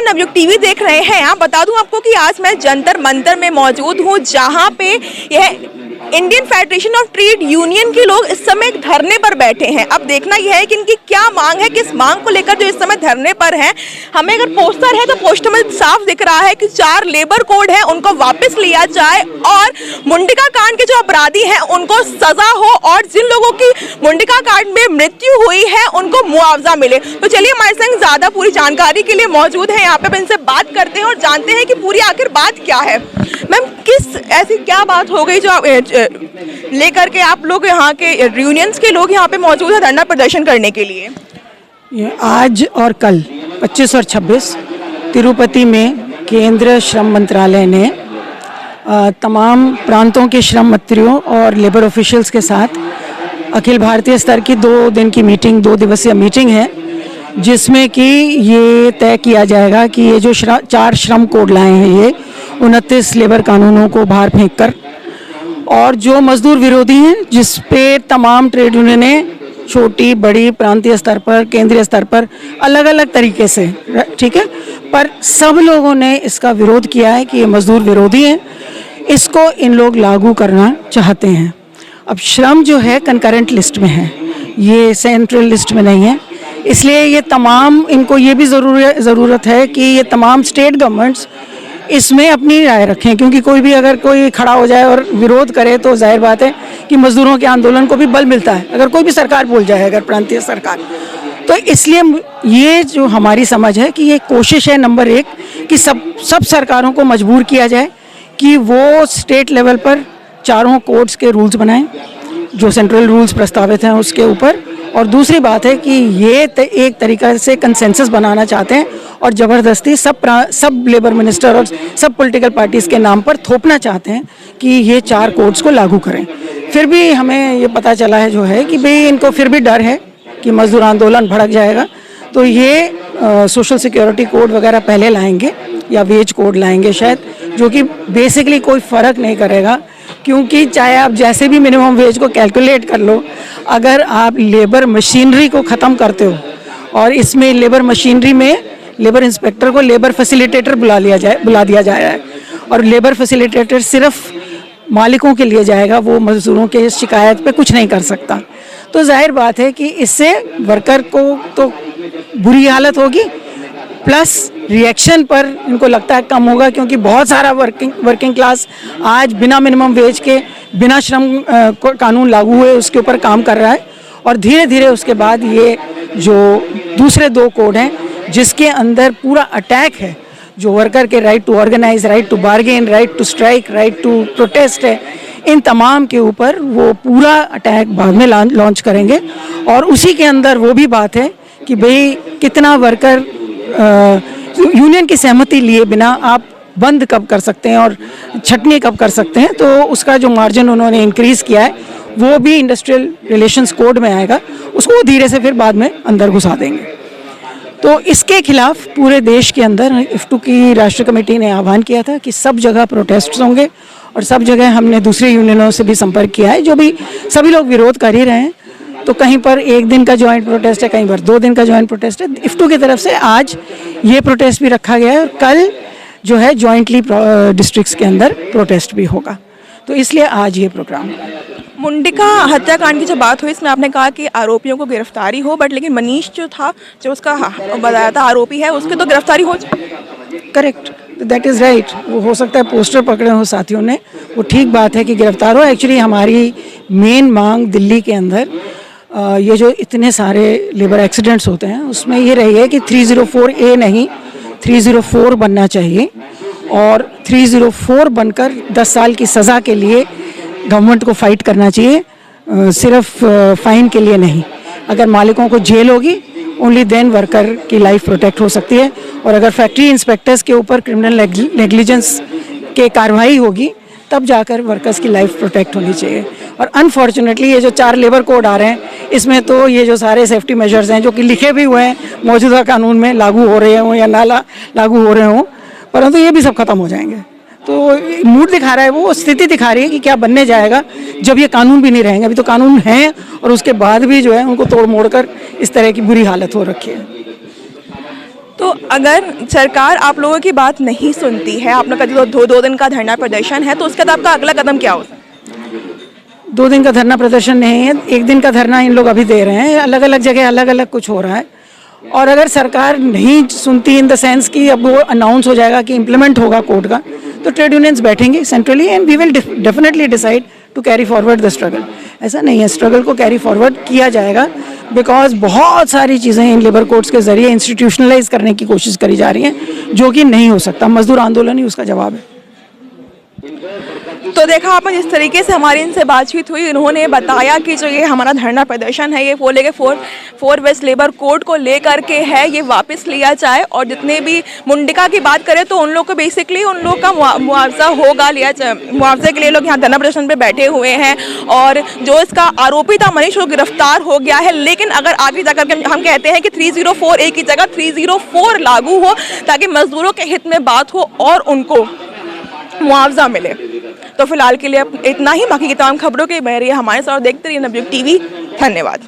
Navyug TV देख रहे हैं। आप बता दूं आपको कि आज मैं जंतर मंतर में मौजूद हूं, जहां पे यह Indian federation of trade union के लोग इस समय एक धरने पर बैठे हैं। अब देखना यह है कि इनकी क्या मांग है, किस मांग को लेकर जो इस समय धरने पर हैं। हमें अगर पोस्टर है तो पोस्टर में साफ दिख रहा है कि 4 लेबर कोड है उनको वापस लिया जाए और मुंडिका कांड के जो अपराधी हैं उनको सजा हो और जिन लोगों की मुंडिका कांड में मृत्यु हुई है उनको मुआवजा मिले। तो चलिए हमारे संग ज्यादा पूरी जानकारी के लिए मौजूद है यहाँ पे, इनसे बात करते हैं और जानते हैं कि पूरी आखिर बात क्या है। मैम, किस ऐसी क्या बात हो गई जो लेकर के आप लोग यहाँ के यूनियंस के लोग यहाँ पे मौजूद है धरना प्रदर्शन करने के लिए? ये आज और कल 25 और 26 तिरुपति में केंद्र श्रम मंत्रालय ने तमाम प्रांतों के श्रम मंत्रियों और लेबर ऑफिशियल्स के साथ अखिल भारतीय स्तर की 2 दिन की मीटिंग, 2 दिवसीय मीटिंग है, जिसमें कि ये तय किया जाएगा कि ये जो 4 श्रम कोड लाए हैं, ये 29 लेबर कानूनों को बाहर फेंक कर, और जो मजदूर विरोधी हैं जिस पे तमाम ट्रेड यूनियनें छोटी बड़ी प्रांतीय स्तर पर, केंद्रीय स्तर पर अलग अलग तरीके से, ठीक है, पर सब लोगों ने इसका विरोध किया है कि ये मजदूर विरोधी हैं, इसको इन लोग लागू करना चाहते हैं। अब श्रम जो है कंकरेंट लिस्ट में है, ये सेंट्रल लिस्ट में नहीं है, इसलिए ये तमाम, इनको ये भी ज़रूरत है कि ये तमाम स्टेट गवर्नमेंट्स इसमें अपनी राय रखें, क्योंकि कोई भी अगर कोई खड़ा हो जाए और विरोध करे तो जाहिर बात है कि मजदूरों के आंदोलन को भी बल मिलता है, अगर कोई भी सरकार बोल जाए, अगर प्रांतीय सरकार। तो इसलिए ये जो हमारी समझ है कि ये कोशिश है नंबर 1 कि सब सरकारों को मजबूर किया जाए कि वो स्टेट लेवल पर 4 कोड्स के रूल्स बनाएं जो सेंट्रल रूल्स प्रस्तावित हैं उसके ऊपर। और दूसरी बात है कि ये एक तरीक़ा से कंसेंसस बनाना चाहते हैं और ज़बरदस्ती सब लेबर मिनिस्टर और सब पॉलिटिकल पार्टीज़ के नाम पर थोपना चाहते हैं कि ये 4 कोड्स को लागू करें। फिर भी हमें ये पता चला है जो है कि भाई इनको फिर भी डर है कि मजदूर आंदोलन भड़क जाएगा, तो ये सोशल सिक्योरिटी कोड वगैरह पहले लाएंगे या वेज कोड लाएंगे शायद, जो कि बेसिकली कोई फ़र्क नहीं करेगा, क्योंकि चाहे आप जैसे भी मिनिमम वेज को कैलकुलेट कर लो, अगर आप लेबर मशीनरी को ख़त्म करते हो, और इसमें लेबर मशीनरी में लेबर इंस्पेक्टर को लेबर फैसिलिटेटर बुला दिया जाए है, और लेबर फैसिलिटेटर सिर्फ मालिकों के लिए जाएगा, वो मजदूरों के शिकायत पे कुछ नहीं कर सकता। तो जाहिर बात है कि इससे वर्कर को तो बुरी हालत होगी, प्लस रिएक्शन पर इनको लगता है कम होगा, क्योंकि बहुत सारा वर्किंग क्लास आज बिना मिनिमम वेज के, बिना श्रम कानून लागू हुए उसके ऊपर काम कर रहा है। और धीरे धीरे उसके बाद ये जो दूसरे 2 कोड हैं जिसके अंदर पूरा अटैक है, जो वर्कर के right to organise, right to bargain, right to strike, right to protest है, इन तमाम के ऊपर वो पूरा अटैक बाद में लॉन्च करेंगे। और उसी के अंदर वो भी बात है कि भाई कितना वर्कर यूनियन की सहमति लिए बिना आप बंद कब कर सकते हैं और छटनी कब कर सकते हैं, तो उसका जो मार्जिन उन्होंने इंक्रीज़ किया है वो भी इंडस्ट्रियल रिलेशंस कोड में आएगा, उसको धीरे से फिर बाद में अंदर घुसा देंगे। तो इसके खिलाफ पूरे देश के अंदर इफ्टू की राष्ट्रीय कमेटी ने आह्वान किया था कि सब जगह प्रोटेस्ट होंगे, और सब जगह हमने दूसरे यूनियनों से भी संपर्क किया है, जो भी सभी लोग विरोध कर ही रहे हैं। तो कहीं पर 1 दिन का जॉइंट प्रोटेस्ट है, कहीं पर 2 दिन का जॉइंट प्रोटेस्ट है। इफ्टू की तरफ से आज ये प्रोटेस्ट भी रखा गया है, और कल जो है जॉइंटली डिस्ट्रिक्ट्स के अंदर प्रोटेस्ट भी होगा, तो इसलिए आज ये प्रोग्राम है। मुंडिका हत्याकांड की जो बात हुई, इसमें आपने कहा कि आरोपियों को गिरफ्तारी हो, बट लेकिन मनीष जो था, जो उसका बताया था आरोपी है, उसके तो गिरफ्तारी हो जाए। Correct, that is right. वो हो सकता है पोस्टर पकड़े हो साथियों ने, वो ठीक बात है कि गिरफ्तार हो। एक्चुअली हमारी मेन मांग दिल्ली के अंदर ये जो इतने सारे लेबर एक्सीडेंट्स होते हैं उसमें ये रही है कि 304A नहीं 304 बनना चाहिए, और 304 बनकर 10 साल की सज़ा के लिए गवर्नमेंट को फाइट करना चाहिए, सिर्फ फाइन के लिए नहीं। अगर मालिकों को जेल होगी, ओनली देन वर्कर की लाइफ प्रोटेक्ट हो सकती है, और अगर फैक्ट्री इंस्पेक्टर्स के ऊपर क्रिमिनल नेग्लिजेंस के कार्रवाई होगी तब जाकर वर्कर्स की लाइफ प्रोटेक्ट होनी चाहिए। और अनफॉर्चुनेटली ये जो 4 लेबर कोड आ रहे हैं, इसमें तो ये जो सारे सेफ्टी मेजर्स हैं जो कि लिखे भी हुए हैं मौजूदा कानून में, लागू हो रहे हों या ना लागू हो रहे हों, परंतु ये भी सब खत्म हो जाएंगे। तो मूड दिखा रहा है, वो स्थिति दिखा रही है कि क्या बनने जाएगा जब ये कानून भी नहीं रहेंगे। अभी तो कानून हैं और उसके बाद भी जो है उनको तोड़ मोड़ कर इस तरह की बुरी हालत हो रखी है। तो अगर सरकार आप लोगों की बात नहीं सुनती है, आपने कहा दो दिन का धरना प्रदर्शन है, तो उसके बाद आपका अगला कदम क्या होगा? 2 दिन का धरना प्रदर्शन नहीं है, 1 दिन का धरना इन लोग अभी दे रहे हैं। अलग अलग जगह अलग अलग कुछ हो रहा है, और अगर सरकार नहीं सुनती इन द सेंस कि अब वो अनाउंस हो जाएगा कि इम्प्लीमेंट होगा कोड का, तो ट्रेड यूनियंस बैठेंगे centrally and we will definitely decide to carry forward the struggle. ऐसा नहीं है, स्ट्रगल को कैरी फॉरवर्ड किया जाएगा, बिकॉज बहुत सारी चीज़ें इन लेबर कोड्स के जरिए इंस्टीट्यूशनलाइज करने की कोशिश करी जा रही हैं, जो कि नहीं हो सकता। मजदूर आंदोलन ही उसका जवाब है। तो देखा आपने जिस तरीके से हमारी इनसे बातचीत हुई, इन्होंने बताया कि जो ये हमारा धरना प्रदर्शन है ये बोले कि फोर वेस्ट लेबर कोड को लेकर के है, ये वापस लिया जाए, और जितने भी मुंडिका की बात करें तो उन लोग को बेसिकली उन लोग का मुआवजा होगा लिया जाए। मुआवजे के लिए लोग यहाँ धरना प्रदर्शन पे बैठे हुए हैं, और जो इसका आरोपी था मनीष वो गिरफ्तार हो गया है। लेकिन अगर आगे जाकर हम कहते हैं कि 304A की जगह 304 लागू हो, ताकि मजदूरों के हित में बात हो और उनको मुआवजा मिले। तो फिलहाल के लिए इतना ही, बाकी की तमाम खबरों के बहरिए हमारे साथ देखते रहिए नवयुग टीवी। धन्यवाद।